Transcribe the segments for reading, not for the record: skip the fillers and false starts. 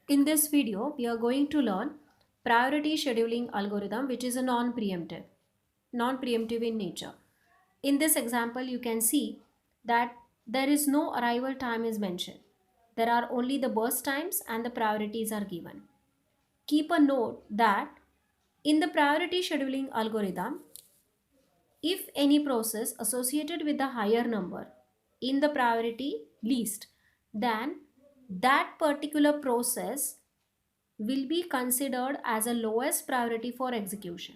In this video, we are going to learn priority scheduling algorithm, which is a non-preemptive in nature. In this example, you can see that there is no arrival time is mentioned. There are only the burst times and the priorities are given. Keep a note that in the priority scheduling algorithm, if any process associated with the higher number in the priority list, then that particular process will be considered as a lowest priority for execution.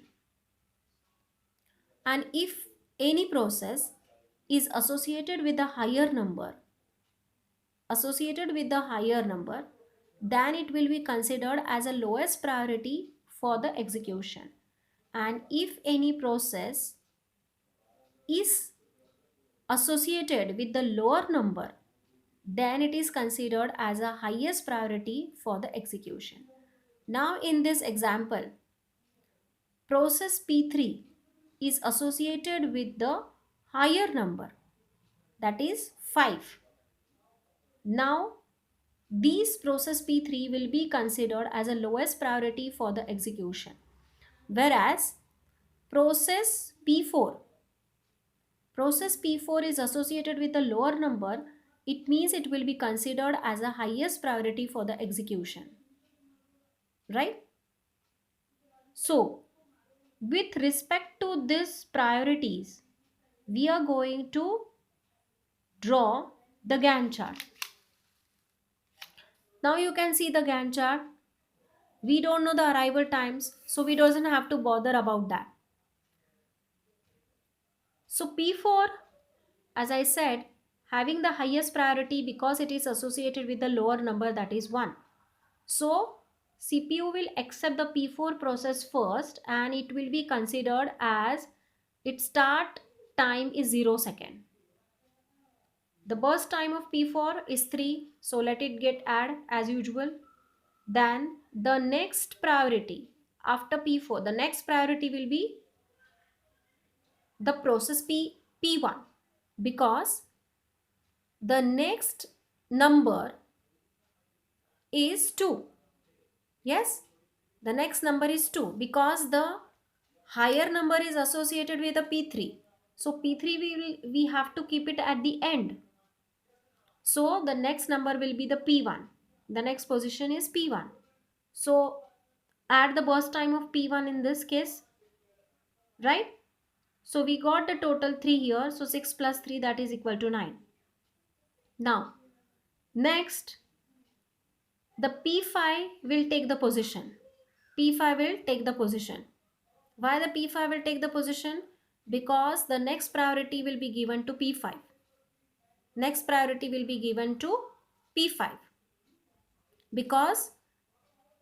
And if any process is associated with the higher number, then it will be considered as a lowest priority for the execution. And if any process is associated with the lower number, then it is considered as a highest priority for the execution. Now in this example, process P3 is associated with the higher number, that is 5. Now these process P3 will be considered as a lowest priority for the execution, whereas process P4 process P4 is associated with a lower number. It means it will be considered as a highest priority for the execution, right? So with respect to these priorities, we are going to draw the Gantt chart. Now you can see the Gantt chart. We don't know the arrival times, so we doesn't have to bother about that. So P4, as I said, having the highest priority because it is associated with the lower number, that is 1. So CPU will accept the P4 process first and it will be considered as its start time is 0 second. The burst time of P4 is 3, so let it get add as usual. Then the next priority after P4, the next priority will be the process P1 because the next number is 2. Yes, the next number is 2 because the higher number is associated with the P3. So P3 we have to keep it at the end. So the next number will be the P1. The next position is P1. So add the burst time of P1 in this case, right? So we got the total 3 here. So 6 plus 3, that is equal to 9. Now next the P5 will take the position. P5 will take the position. Why the P5 will take the position? Because the next priority will be given to P5. Next priority will be given to P5 because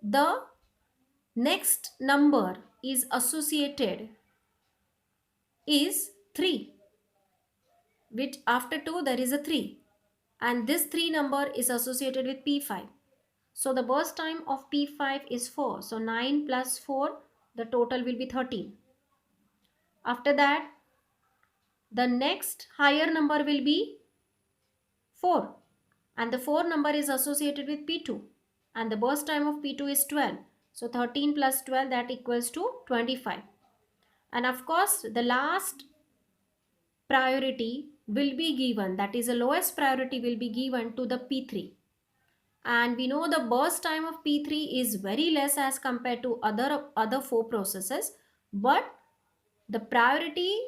the next number is associated is 3, which after 2 there is a 3 and this 3 number is associated with P5. So the burst time of P5 is 4. So 9 plus 4, the total will be 13. After that, the next higher number will be 4 and the 4 number is associated with P2 and the burst time of P2 is 12. So 13 plus 12, that equals to 25. And of course, the last priority will be given, that is the lowest priority will be given to the P3. And we know the burst time of P3 is very less as compared to other 4 processes, but the priority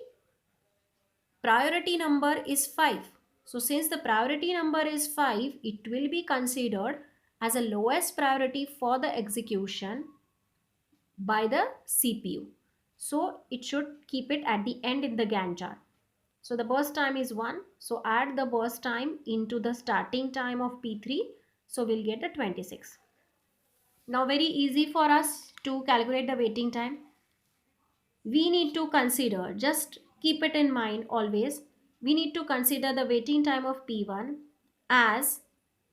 number is 5. So since the priority number is 5, it will be considered as a lowest priority for the execution by the CPU. So it should keep it at the end in the Gantt chart. So the burst time is 1. So add the burst time into the starting time of P3. So we'll get a 26. Now very easy for us to calculate the waiting time. We need to consider, just keep it in mind always, we need to consider the waiting time of P1 as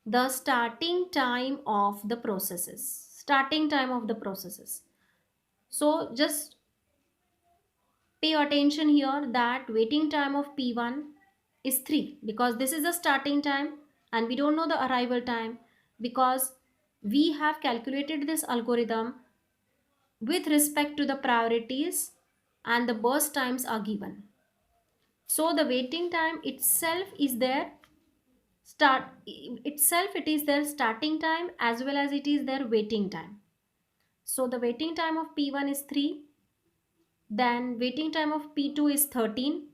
the starting time of the processes. So just pay attention here that waiting time of P1 is 3 because this is the starting time and we don't know the arrival time because we have calculated this algorithm with respect to the priorities, and the burst times are given. So the waiting time itself is their it is their starting time as well as it is their waiting time. So the waiting time of P1 is 3, then waiting time of P2 is 13,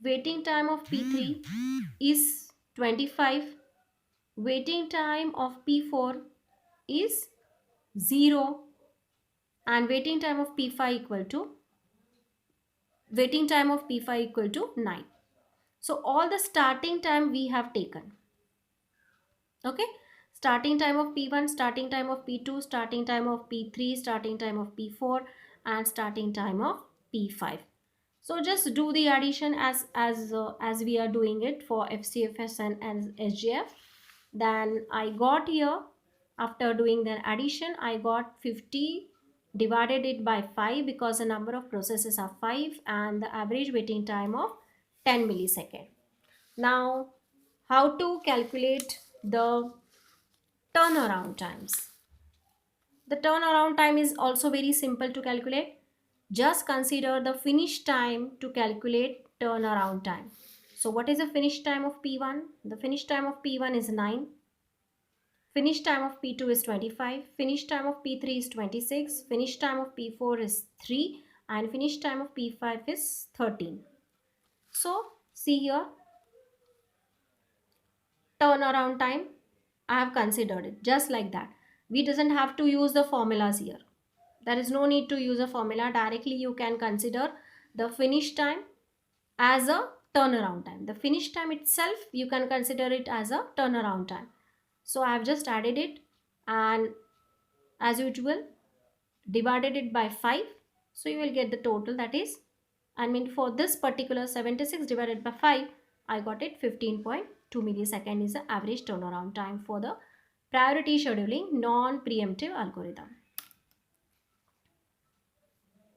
waiting time of P3 is 25, waiting time of P4 is 0, and waiting time of P5 equal to 9. So all the starting time we have taken. Okay, starting time of P1, starting time of P2, starting time of P3, starting time of P4, and starting time of P5. So just do the addition as we are doing it for FCFS and SGF. Then I got here, after doing the addition, I got 50 divided it by 5 because the number of processes are 5 and the average waiting time of 10 millisecond. Now, how to calculate the turnaround times? The turnaround time is also very simple to calculate. Just consider the finish time to calculate turnaround time. So what is the finish time of P1? The finish time of P1 is 9. Finish time of P2 is 25. Finish time of P3 is 26. Finish time of P4 is 3. And finish time of P5 is 13. So see here, turnaround time, I have considered it just like that. We doesn't have to use the formulas here. There is no need to use a formula. Directly you can consider the finish time as a turnaround time. The finish time itself, you can consider it as a turnaround time. So I have just added it and as usual divided it by 5. So you will get the total, that is, I mean for this particular 76 divided by 5, I got it 15.2 millisecond is the average turnaround time for the priority scheduling non-preemptive algorithm.